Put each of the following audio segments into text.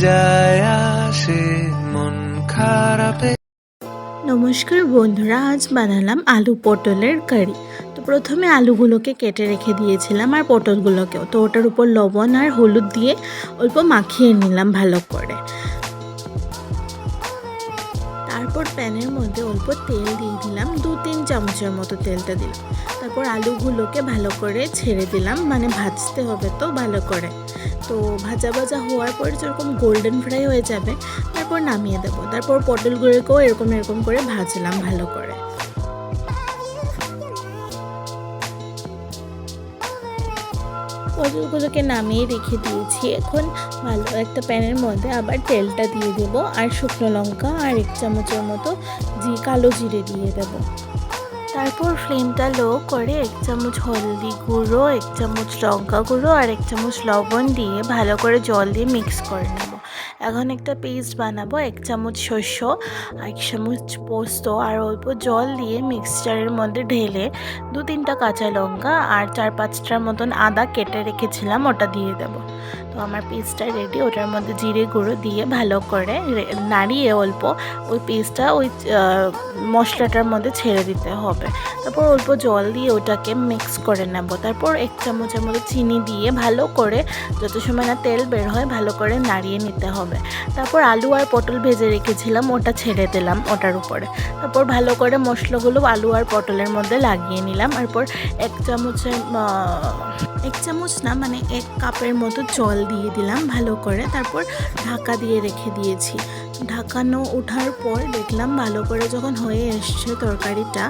যায় আসে মন খারাপে। নমস্কার বন্ধুরা, আজ বানালাম আলু পটলের কারি। তো প্রথমে আলুগুলোকে কেটে রেখে দিয়েছিলাম আর পটলগুলোকেও। তো ওটার উপর লবণ আর হলুদ দিয়ে অল্প মাখিয়ে নিলাম ভালো করে। তারপর প্যানের মধ্যে অল্প তেল দিয়ে দিলাম, 2-3 চামচের মতো তেলটা দিলাম। তারপর আলুগুলোকে ভালো করে ছেড়ে দিলাম, মানে ভাজতে হবে তো ভালো করে। তো ভাজা ভাজা হওয়ার পর যেরকম গোল্ডেন ফ্রাই হয়ে যাবে তারপর নামিয়ে দেবো। তারপর পটলগুলোকেও এরকম করে ভাজলাম ভালো করে। পটলগুলোকে নামিয়ে রেখে দিয়েছি। এখন ভালো একটা প্যানের মধ্যে আবার তেলটা দিয়ে দেব আর শুকনো লঙ্কা আর 1 চামচের মতো কালো জিরে দিয়ে দেব। তারপর ফ্লেমটা লো করে 1 চামচ হলদি গুঁড়ো, 1 চামচ লঙ্কা গুঁড়ো আর 1 চামচ লবণ দিয়ে ভালো করে জল দিয়ে মিক্স করে নেব। এখন একটা পেস্ট বানাবো। 1 চামচ শস্য, 1 চামচ পোস্ত আর অল্প জল দিয়ে মিক্সচারের মধ্যে ঢেলে 2-3টা কাঁচা লঙ্কা আর 4-5টার মতন আদা কেটে রেখেছিলাম, ওটা দিয়ে দেব। তো আমার পেস্টটা রেডি। ওটার মধ্যে জিরে গুঁড়ো দিয়ে ভালো করে নাড়িয়ে অল্প ওই পেস্টটা ওই মশলাটার মধ্যে ছেড়ে দিতে হবে। তারপর অল্প জল দিয়ে ওটাকে মিক্স করে নেব। তারপর 1 চামচের মতো চিনি দিয়ে ভালো করে যত সময় না তেল বের হয় ভালো করে নাড়িয়ে নিতে হবে। তারপর আলু আর পটল ভেজে রেখেছিলাম, ওটা ছেড়ে দিলাম ওটার উপরে। তারপর ভালো করে মশলাগুলো আলু আর পটলের মধ্যে লাগিয়ে নিলাম। তারপর 1 চামচ না, মানে 1 কাপের মতো জল দিয়ে দিলাম ভালো করে। তারপর ঢাকা দিয়ে রেখে দিয়েছি। ঢাকানো ওঠার পর দেখলাম ভালো করে যখন হয়ে এসছে তরকারিটা,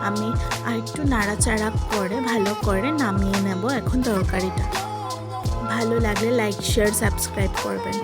আমি আর একটু নাড়াচাড়া করে ভালো করে নামিয়ে নেব। এখন তরকারিটা ভালো লাগলে লাইক, শেয়ার, সাবস্ক্রাইব করবেন।